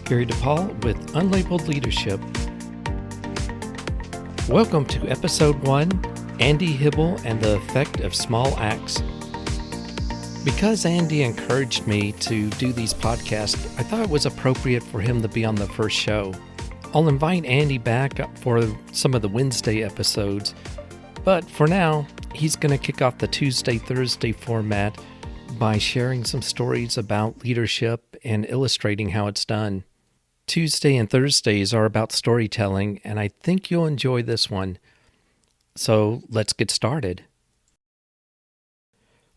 Gary DePaul with Unlabeled Leadership. Welcome to Episode 1, Andy Hibel and the Effect of Small Acts. Because Andy encouraged me to do these podcasts, I thought it was appropriate for him to be on the first show. I'll invite Andy back for some of the Wednesday episodes, but for now, he's going to kick off the Tuesday-Thursday format by sharing some stories about leadership and illustrating how it's done. Tuesday and Thursdays are about storytelling, and I think you'll enjoy this one. So let's get started.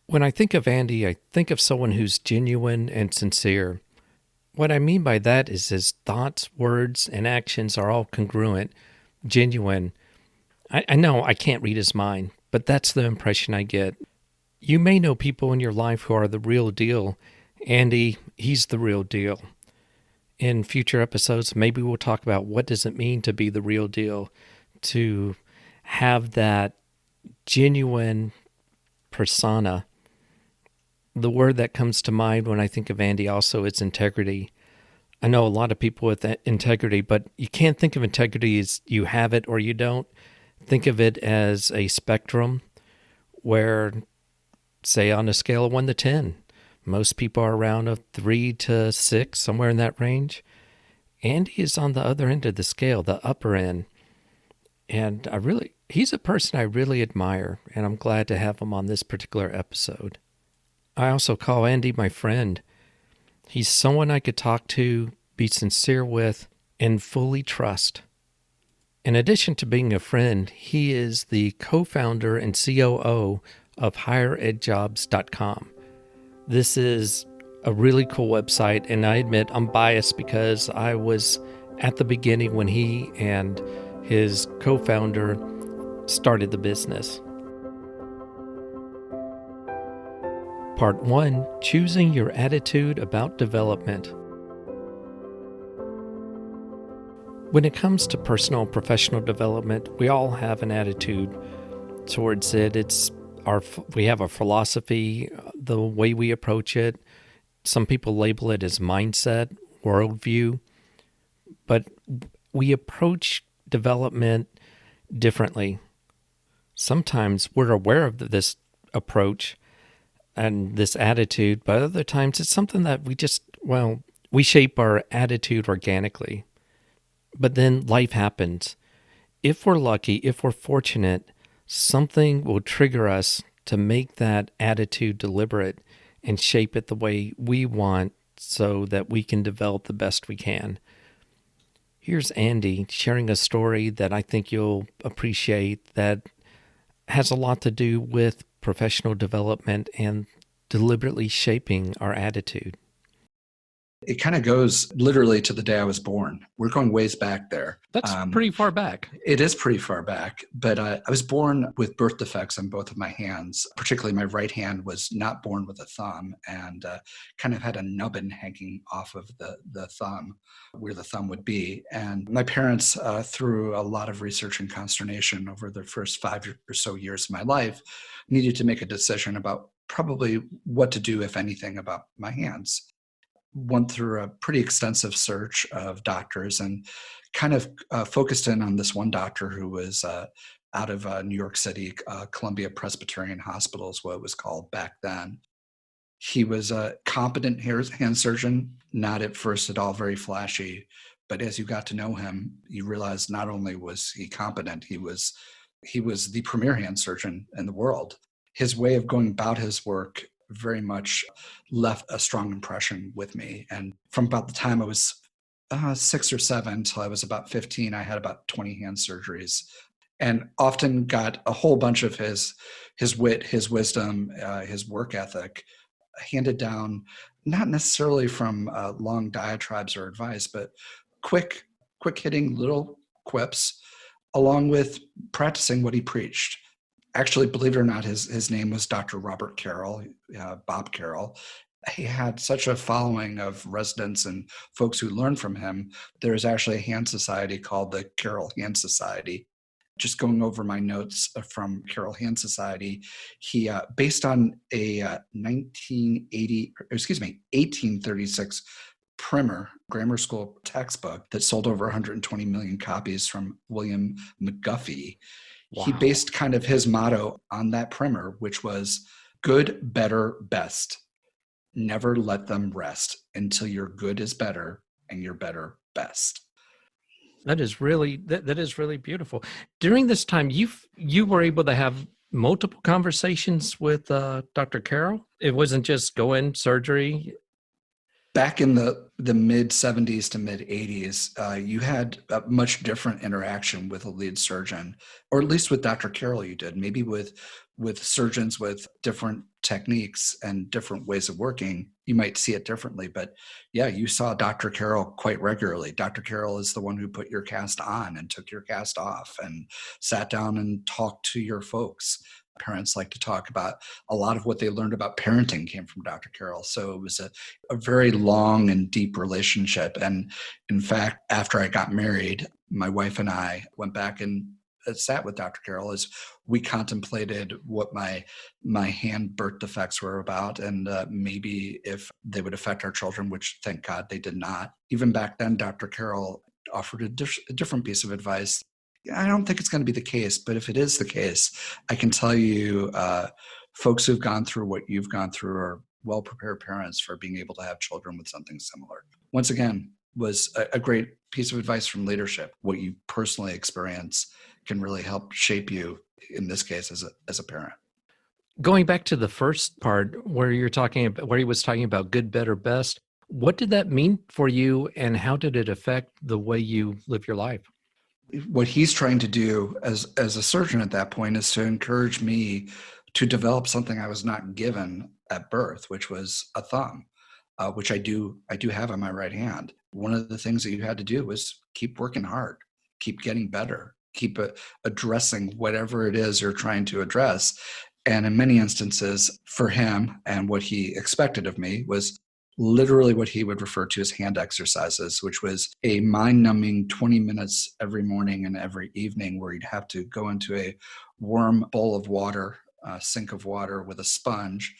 When I think of Andy, I think of someone who's genuine and sincere. What I mean by that is his thoughts, words, and actions are all congruent, genuine. I know I can't read his mind, but that's the impression I get. You may know people in your life who are the real deal. Andy, he's the real deal. In future episodes, maybe we'll talk about what does it mean to be the real deal, to have that genuine persona. The word that comes to mind when I think of Andy also is integrity. I know a lot of people with integrity, but you can't think of integrity as you have it or you don't. Think of it as a spectrum where, say, on a scale of 1 to 10, most people are around a 3 to 6, somewhere in that range. Andy is on the other end of the scale, the upper end. And he's a person I really admire, and I'm glad to have him on this particular episode. I also call Andy my friend. He's someone I could talk to, be sincere with, and fully trust. In addition to being a friend, he is the co-founder and COO of higheredjobs.com. This is a really cool website, and I admit I'm biased because I was at the beginning when he and his co-founder started the business. Part 1, Choosing Your Attitude About Development. When it comes to personal and professional development, we all have an attitude towards it. We have a philosophy, the way we approach it. Some people label it as mindset, worldview, but we approach development differently. Sometimes we're aware of this approach and this attitude, but other times it's something that we shape our attitude organically. But then life happens. If we're lucky, if we're fortunate, something will trigger us to make that attitude deliberate and shape it the way we want so that we can develop the best we can. Here's Andy sharing a story that I think you'll appreciate that has a lot to do with professional development and deliberately shaping our attitude. It kind of goes literally to the day I was born. We're going ways back there. That's pretty far back. It is pretty far back, but I was born with birth defects on both of my hands. Particularly my right hand was not born with a thumb and kind of had a nubbin hanging off of the thumb where the thumb would be. And my parents, through a lot of research and consternation over the first 5 or so years of my life, needed to make a decision about probably what to do, if anything, about my hands. Went through a pretty extensive search of doctors and kind of focused in on this one doctor who was out of New York City, Columbia Presbyterian Hospital is what it was called back then. He was a competent hand surgeon, not at first at all very flashy, but as you got to know him, you realized not only was he competent, he was the premier hand surgeon in the world. His way of going about his work very much left a strong impression with me. And from about the time I was 6 or 7 till I was about 15, I had about 20 hand surgeries and often got a whole bunch of his wit, his wisdom, his work ethic handed down, not necessarily from long diatribes or advice, but quick hitting little quips along with practicing what he preached. Actually, believe it or not, his name was Dr. Robert Carroll, Bob Carroll. He had such a following of residents and folks who learned from him. There's actually a hand society called the Carroll Hand Society. Just going over my notes from Carroll Hand Society, he, based on a 1836 primer, grammar school textbook that sold over 120 million copies from William McGuffey. He Wow. based kind of his motto on that primer, which was good, better, best. Never let them rest until your good is better and your better best. That is really that is really beautiful. During this time, you were able to have multiple conversations with Dr. Carroll. It wasn't just go in surgery. Back in the mid 70s to mid 80s, you had a much different interaction with a lead surgeon, or at least with Dr. Carroll you did. Maybe with surgeons with different techniques and different ways of working, you might see it differently. But yeah, you saw Dr. Carroll quite regularly. Dr. Carroll is the one who put your cast on and took your cast off and sat down and talked to your folks. Parents like to talk about a lot of what they learned about parenting came from Dr. Carroll. So it was a very long and deep relationship. And in fact, after I got married, my wife and I went back and sat with Dr. Carroll as we contemplated what my hand birth defects were about, and maybe if they would affect our children, which thank God they did not. Even back then, Dr. Carroll offered a different piece of advice. I don't think it's going to be the case, but if it is the case, I can tell you folks who've gone through what you've gone through are well-prepared parents for being able to have children with something similar. Once again, was a great piece of advice from leadership. What you personally experience can really help shape you, in this case, as a parent. Going back to the first part where he was talking about good, better, best, what did that mean for you, and how did it affect the way you live your life? What he's trying to do as a surgeon at that point is to encourage me to develop something I was not given at birth, which was a thumb, which I do have on my right hand. One of the things that you had to do was keep working hard, keep getting better, keep addressing whatever it is you're trying to address. And in many instances for him, and what he expected of me, was literally what he would refer to as hand exercises, which was a mind-numbing 20 minutes every morning and every evening where you'd have to go into a warm bowl of water, a sink of water with a sponge,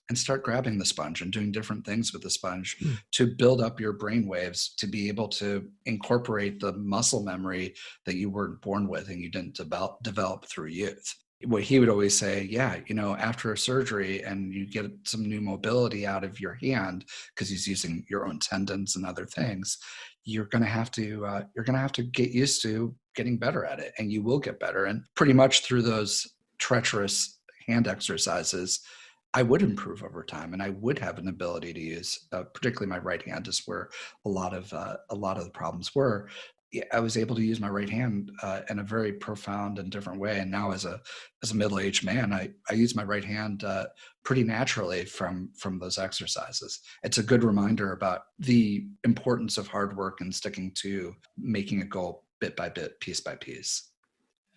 and start grabbing the sponge and doing different things with the sponge to build up your brain waves to be able to incorporate the muscle memory that you weren't born with and you didn't develop through youth. What he would always say, after a surgery and you get some new mobility out of your hand because he's using your own tendons and other things, you're going to have to get used to getting better at it, and you will get better. And pretty much through those treacherous hand exercises, I would improve over time, and I would have an ability to use, particularly my right hand, is where a lot of the problems were. I was able to use my right hand in a very profound and different way. And now as a middle-aged man, I use my right hand pretty naturally from those exercises. It's a good reminder about the importance of hard work and sticking to making a goal bit by bit, piece by piece.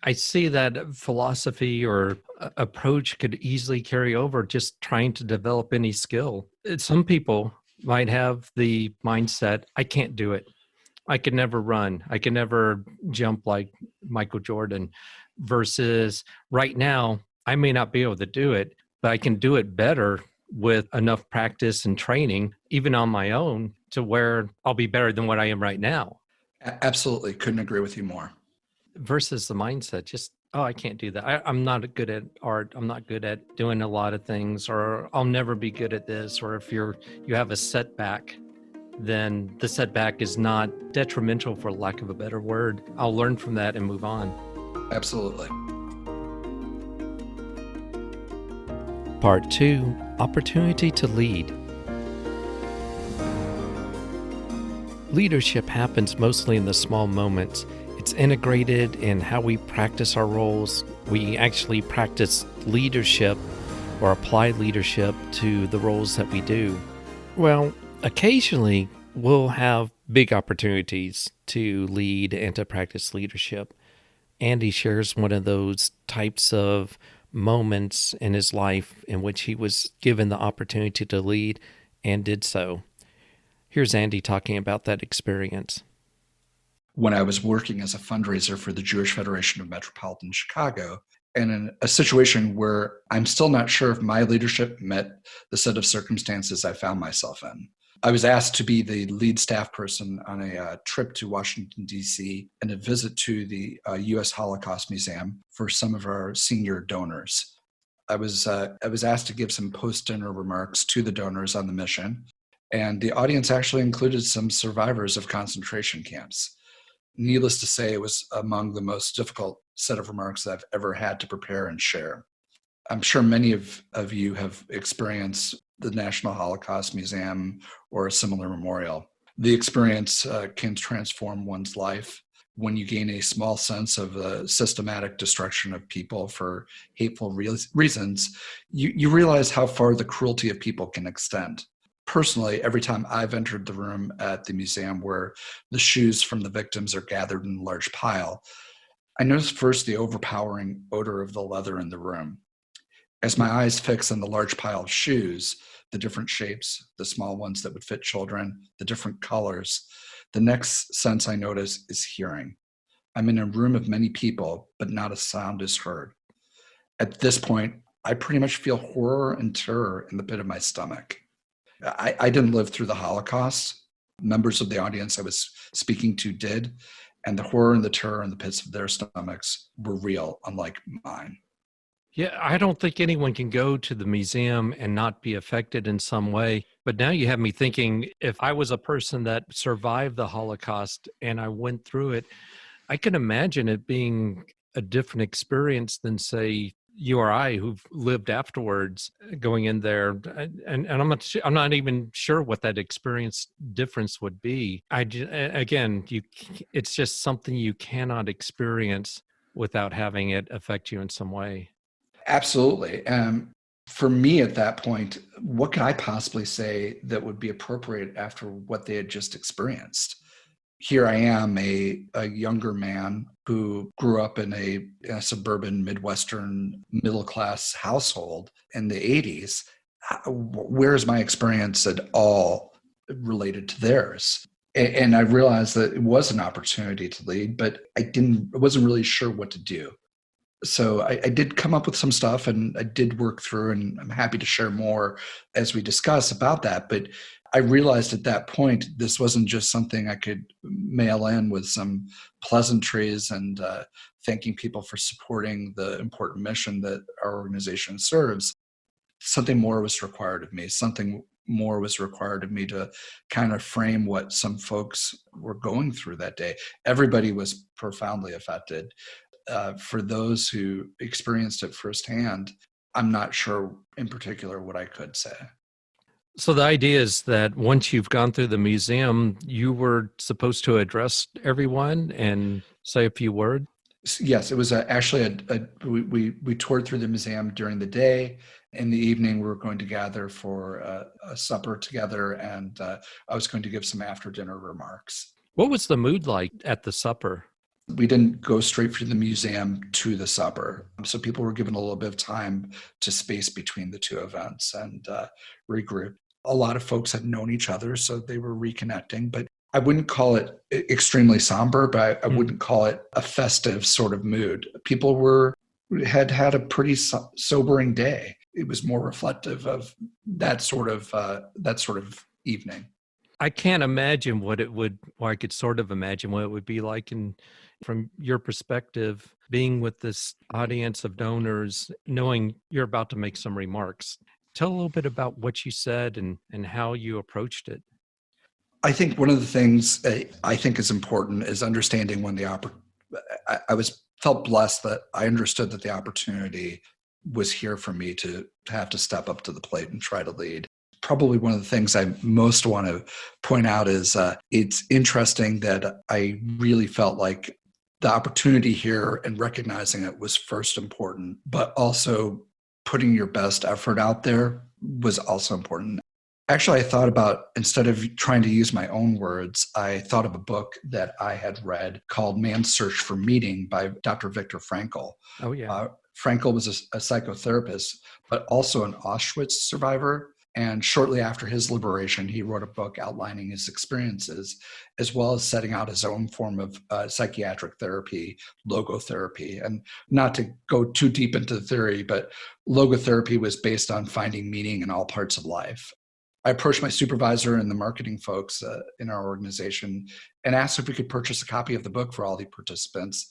I see that philosophy or approach could easily carry over just trying to develop any skill. Some people might have the mindset, I can't do it. I could never run. I could never jump like Michael Jordan, versus right now, I may not be able to do it, but I can do it better with enough practice and training, even on my own, to where I'll be better than what I am right now. Absolutely. Couldn't agree with you more. Versus the mindset, just, oh, I can't do that. I'm not good at art. I'm not good at doing a lot of things, or I'll never be good at this. Or if you have a setback, then the setback is not detrimental, for lack of a better word. I'll learn from that and move on. Absolutely. Part 2, opportunity to lead. Leadership happens mostly in the small moments. It's integrated in how we practice our roles. We actually practice leadership or apply leadership to the roles that we do. Well, occasionally, we'll have big opportunities to lead and to practice leadership. Andy shares one of those types of moments in his life in which he was given the opportunity to lead and did so. Here's Andy talking about that experience. When I was working as a fundraiser for the Jewish Federation of Metropolitan Chicago, and in a situation where I'm still not sure if my leadership met the set of circumstances I found myself in. I was asked to be the lead staff person on a trip to Washington, D.C. and a visit to the U.S. Holocaust Museum for some of our senior donors. I was asked to give some post-dinner remarks to the donors on the mission, and the audience actually included some survivors of concentration camps. Needless to say, it was among the most difficult set of remarks I've ever had to prepare and share. I'm sure many of you have experienced the National Holocaust Museum or a similar memorial. The experience can transform one's life. When you gain a small sense of the systematic destruction of people for hateful reasons, you realize how far the cruelty of people can extend. Personally, every time I've entered the room at the museum where the shoes from the victims are gathered in a large pile, I notice first the overpowering odor of the leather in the room. As my eyes fix on the large pile of shoes, the different shapes, the small ones that would fit children, the different colors, the next sense I notice is hearing. I'm in a room of many people, but not a sound is heard. At this point, I pretty much feel horror and terror in the pit of my stomach. I didn't live through the Holocaust. Members of the audience I was speaking to did, and the horror and the terror in the pits of their stomachs were real, unlike mine. Yeah, I don't think anyone can go to the museum and not be affected in some way. But now you have me thinking, if I was a person that survived the Holocaust and I went through it, I can imagine it being a different experience than, say, you or I who've lived afterwards going in there. And I'm not even sure what that experience difference would be. It's just something you cannot experience without having it affect you in some way. Absolutely. For me at that point, what could I possibly say that would be appropriate after what they had just experienced? Here I am, a younger man who grew up in a suburban Midwestern middle-class household in the 80s. Where's my experience at all related to theirs? And I realized that it was an opportunity to lead, but I wasn't really sure what to do. So I did come up with some stuff and I did work through, and I'm happy to share more as we discuss about that. But I realized at that point, this wasn't just something I could mail in with some pleasantries and thanking people for supporting the important mission that our organization serves. Something more was required of me. Something more was required of me to kind of frame what some folks were going through that day. Everybody was profoundly affected. For those who experienced it firsthand, I'm not sure in particular what I could say. So the idea is that once you've gone through the museum, you were supposed to address everyone and say a few words? Yes, it was actually we toured through the museum during the day. In the evening, we were going to gather for a supper together, and I was going to give some after-dinner remarks. What was the mood like at the supper? We didn't go straight from the museum to the supper. So people were given a little bit of time to space between the two events and regroup. A lot of folks had known each other, so they were reconnecting, but I wouldn't call it extremely somber, but I wouldn't call it a festive sort of mood. People had a pretty sobering day. It was more reflective of that sort of evening. I can't imagine I could sort of imagine what it would be like from your perspective, being with this audience of donors, knowing you're about to make some remarks. Tell a little bit about what you said and how you approached it. I think one of the things I think is important is understanding when felt blessed that I understood that the opportunity was here for me to have to step up to the plate and try to lead. Probably one of the things I most want to point out is it's interesting that I really felt like the opportunity here and recognizing it was first important, but also putting your best effort out there was also important. Actually, I thought about, instead of trying to use my own words, I thought of a book that I had read called Man's Search for Meaning by Dr. Viktor Frankl. Oh, yeah. Frankl was a psychotherapist, but also an Auschwitz survivor. And shortly after his liberation, he wrote a book outlining his experiences, as well as setting out his own form of psychiatric therapy, logotherapy. And not to go too deep into the theory, but logotherapy was based on finding meaning in all parts of life. I approached my supervisor and the marketing folks in our organization and asked if we could purchase a copy of the book for all the participants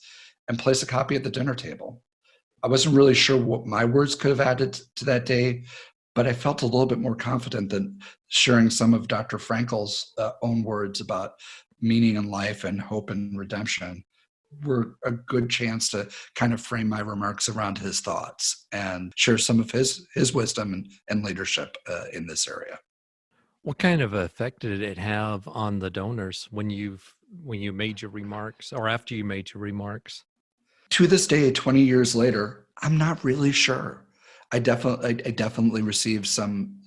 and place a copy at the dinner table. I wasn't really sure what my words could have added to that day, but I felt a little bit more confident than sharing some of Dr. Frankl's own words about meaning in life and hope and redemption were a good chance to kind of frame my remarks around his thoughts and share some of his wisdom and leadership in this area. What kind of effect did it have on the donors when you made your remarks or after you made your remarks? To this day, 20 years later, I'm not really sure. I definitely received some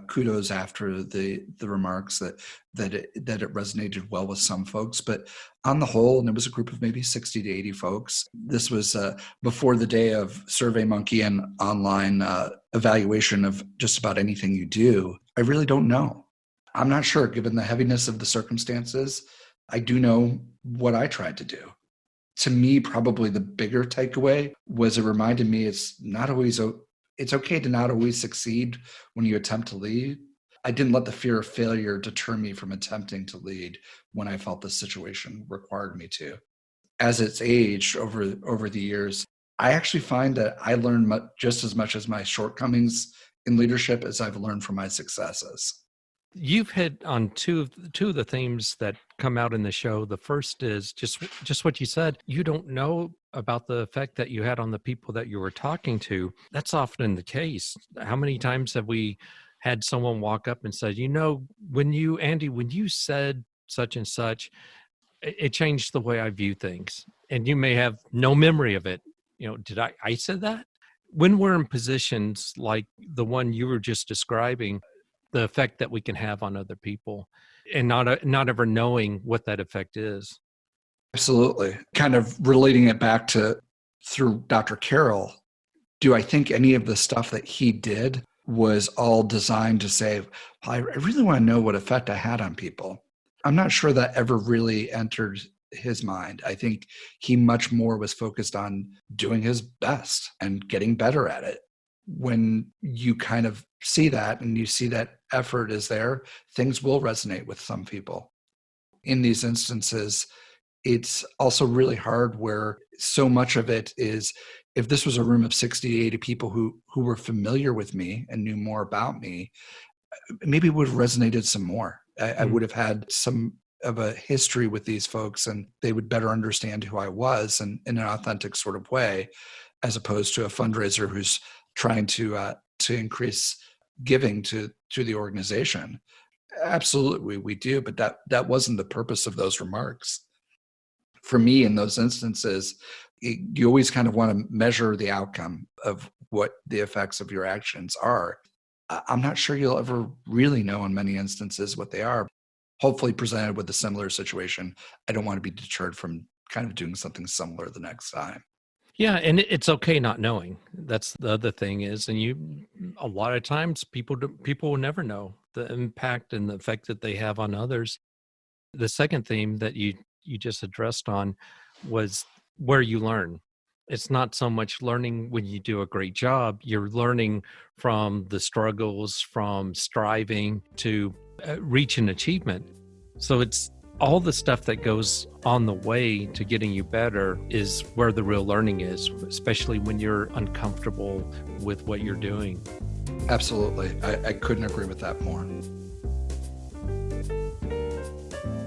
kudos after the remarks that it resonated well with some folks, but on the whole, and it was a group of maybe 60 to 80 folks. This was before the day of SurveyMonkey and online evaluation of just about anything you do. I really don't know. I'm not sure, given the heaviness of the circumstances. I do know what I tried to do. To me, probably the bigger takeaway was it reminded me it's okay to not always succeed when you attempt to lead. I didn't let the fear of failure deter me from attempting to lead when I felt the situation required me to. As it's aged over the years, I actually find that I learned just as much as my shortcomings in leadership as I've learned from my successes. You've hit on two of the themes that come out in the show. The first is just what you said. You don't know about the effect that you had on the people that you were talking to. That's often the case. How many times have we had someone walk up and said, when you said such and such, it changed the way I view things. And you may have no memory of it. Did I said that? When we're in positions like the one you were just describing, the effect that we can have on other people and not ever knowing what that effect is. Absolutely. Kind of relating it back to through Dr. Carroll, do I think any of the stuff that he did was all designed to say, I really want to know what effect I had on people? I'm not sure that ever really entered his mind. I think he much more was focused on doing his best and getting better at it. When you kind of see that and you see that effort is there, things will resonate with some people. In these instances, it's also really hard where so much of it is, if this was a room of 60 to 80 people who were familiar with me and knew more about me, maybe it would have resonated some more. I would have had some of a history with these folks and they would better understand who I was and in an authentic sort of way, as opposed to a fundraiser who's trying to increase giving to the organization. Absolutely, we do, but that wasn't the purpose of those remarks. For me, in those instances, you always kind of want to measure the outcome of what the effects of your actions are. I'm not sure you'll ever really know in many instances what they are. Hopefully presented with a similar situation, I don't want to be deterred from kind of doing something similar the next time. Yeah, and it's okay not knowing. That's the other thing is, and a lot of times people will never know the impact and the effect that they have on others. The second theme that you just addressed on was where you learn. It's not so much learning when you do a great job. You're learning from the struggles, from striving to reach an achievement. So it's all the stuff that goes on the way to getting you better is where the real learning is, especially when you're uncomfortable with what you're doing. Absolutely. I couldn't agree with that more.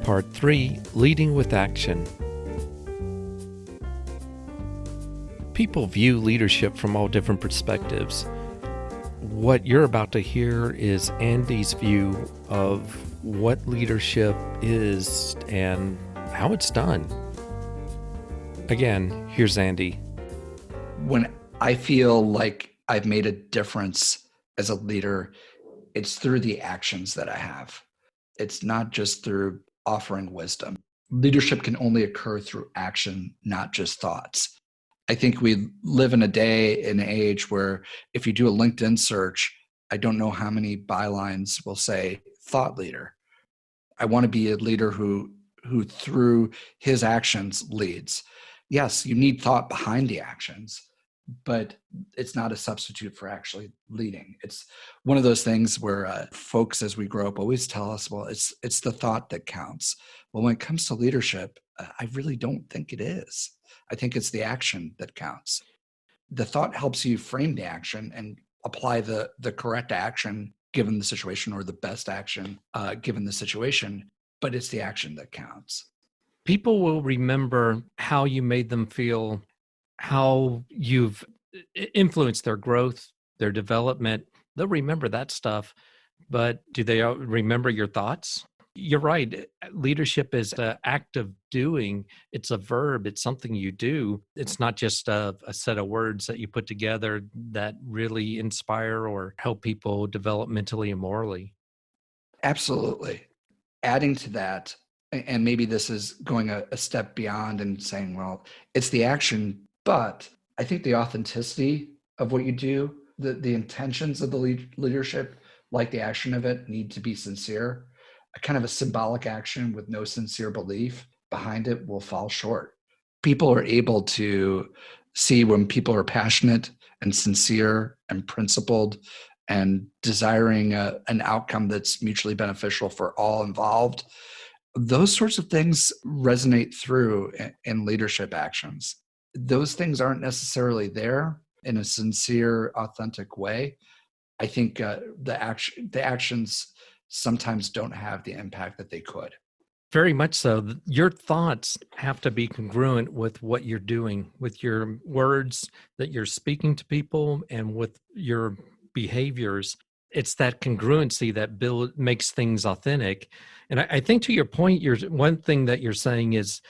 Part 3, Leading with Action. People view leadership from all different perspectives. What you're about to hear is Andy's view of what leadership is and how it's done. Again, here's Andy. When I feel like I've made a difference as a leader, it's through the actions that I have. It's not just through offering wisdom. Leadership can only occur through action, not just thoughts. I think we live in a day and age where if you do a LinkedIn search, I don't know how many bylines will say thought leader. I want to be a leader who through his actions leads. Yes, you need thought behind the actions, but it's not a substitute for actually leading. It's one of those things where folks, as we grow up, always tell us, well, it's the thought that counts. Well, when it comes to leadership, I really don't think it is. I think it's the action that counts. The thought helps you frame the action and apply the correct action given the situation, or the best action given the situation, but it's the action that counts. People will remember how you made them feel, how you've influenced their growth, their development. They'll remember that stuff, but do they remember your thoughts? You're right. Leadership is an act of doing. It's a verb. It's something you do. It's not just a set of words that you put together that really inspire or help people develop mentally and morally. Absolutely. Adding to that, and maybe this is going a step beyond and saying, well, it's the action, but I think the authenticity of what you do, the intentions of the leadership, like the action of it, need to be sincere. A kind of a symbolic action with no sincere belief behind it will fall short. People are able to see when people are passionate and sincere and principled and desiring an outcome that's mutually beneficial for all involved. Those sorts of things resonate through in leadership actions. Those things aren't necessarily there in a sincere, authentic way. I think the actions sometimes don't have the impact that they could. Very much so. Your thoughts have to be congruent with what you're doing, with your words that you're speaking to people, and with your behaviors. It's that congruency that makes things authentic. And I think, to your point, one thing that you're saying is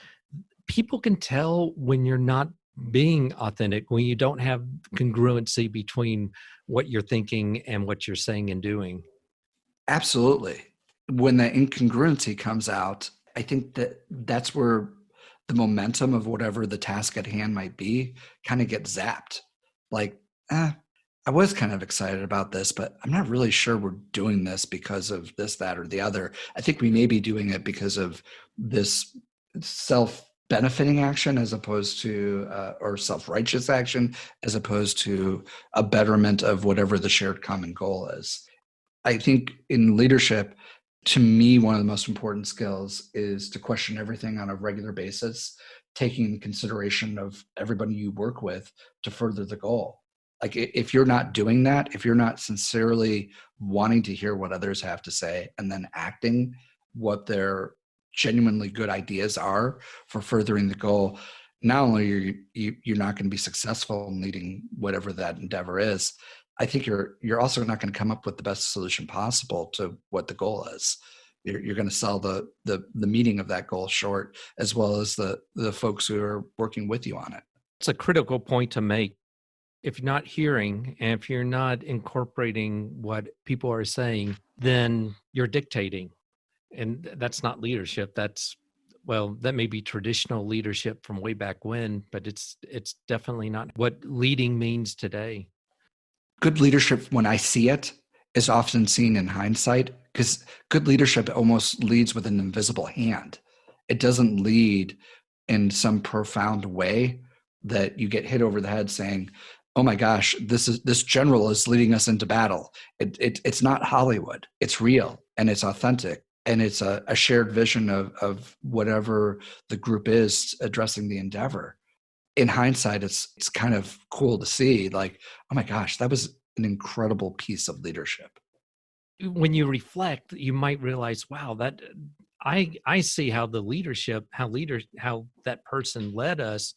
people can tell when you're not being authentic, when you don't have congruency between what you're thinking and what you're saying and doing. Absolutely. When that incongruency comes out, I think that's where the momentum of whatever the task at hand might be kind of gets zapped. Like, I was kind of excited about this, but I'm not really sure we're doing this because of this, that, or the other. I think we may be doing it because of this self-benefiting action as opposed to, or self-righteous action, as opposed to a betterment of whatever the shared common goal is. I think in leadership, to me, one of the most important skills is to question everything on a regular basis, taking consideration of everybody you work with to further the goal. Like, if you're not doing that, if you're not sincerely wanting to hear what others have to say and then acting what their genuinely good ideas are for furthering the goal, not only are you're not going to be successful in leading whatever that endeavor is, I think you're also not going to come up with the best solution possible to what the goal is. You're going to sell the meaning of that goal short, as well as the folks who are working with you on it. It's a critical point to make. If you're not hearing and if you're not incorporating what people are saying, then you're dictating. And that's not leadership. That may be traditional leadership from way back when, but it's definitely not what leading means today. Good leadership, when I see it, is often seen in hindsight, because good leadership almost leads with an invisible hand. It doesn't lead in some profound way that you get hit over the head saying, oh my gosh, this general is leading us into battle. It's not Hollywood. It's real and it's authentic. And it's a shared vision of whatever the group is addressing the endeavor. In hindsight, it's kind of cool to see, like, oh my gosh, that was an incredible piece of leadership. When you reflect, you might realize, wow, that I see how how that person led us.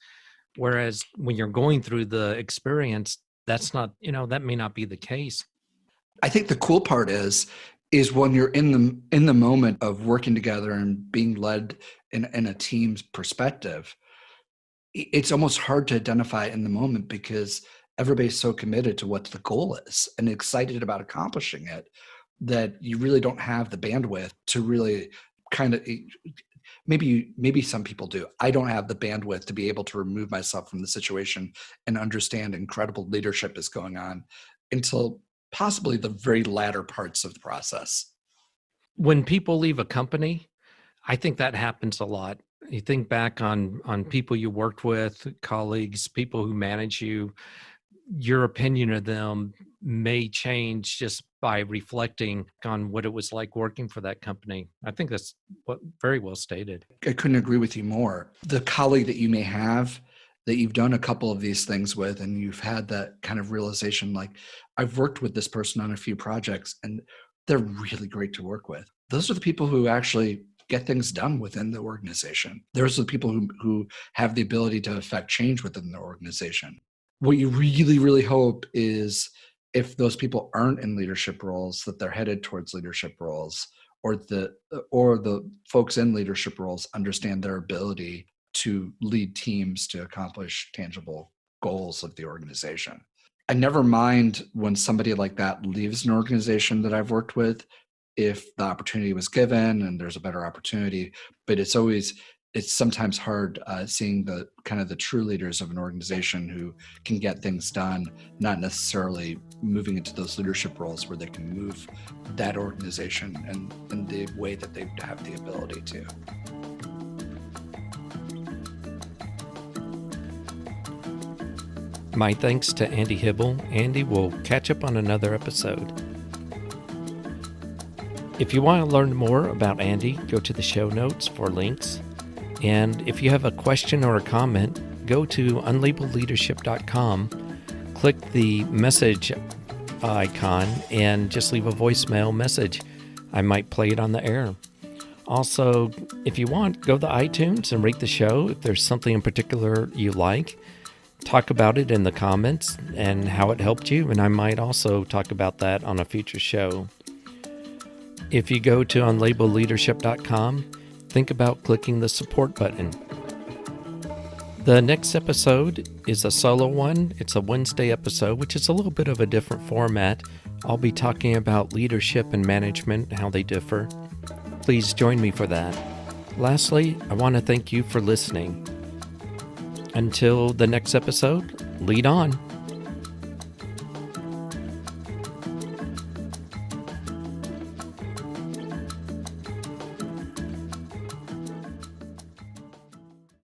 Whereas when you're going through the experience, that's not, that may not be the case. I think the cool part is when you're in the moment of working together and being led in a team's perspective, it's almost hard to identify in the moment because everybody's so committed to what the goal is and excited about accomplishing it that you really don't have the bandwidth to really kind of, maybe some people do. I don't have the bandwidth to be able to remove myself from the situation and understand incredible leadership is going on until possibly the very latter parts of the process. When people leave a company, I think that happens a lot. You think back on people you worked with, colleagues, people who manage you. your opinion of them may change just by reflecting on what it was like working for that company. I think that's very well stated. I couldn't agree with you more. The colleague that you may have that you've done a couple of these things with, and you've had that kind of realization, like, I've worked with this person on a few projects and they're really great to work with. Those are the people who actually get things done within the organization. Those are the people who have the ability to affect change within the organization. What you really, really hope is if those people aren't in leadership roles, that they're headed towards leadership roles, or the folks in leadership roles understand their ability to lead teams to accomplish tangible goals of the organization. I never mind when somebody like that leaves an organization that I've worked with, if the opportunity was given and there's a better opportunity, but it's sometimes hard seeing the kind of the true leaders of an organization who can get things done, not necessarily moving into those leadership roles where they can move that organization in the way that they have the ability to. My thanks to Andy Hibel. Andy, will catch up on another episode. If you want to learn more about Andy, go to the show notes for links. And if you have a question or a comment, go to unlabeledleadership.com, click the message icon, and just leave a voicemail message. I might play it on the air. Also, if you want, go to iTunes and rate the show. If there's something in particular you like, talk about it in the comments and how it helped you, and I might also talk about that on a future show. If you go to unlabeledleadership.com, think about clicking the support button. The next episode is a solo one. It's a Wednesday episode, which is a little bit of a different format. I'll be talking about leadership and management, how they differ. Please join me for that. Lastly, I want to thank you for listening. Until the next episode, lead on.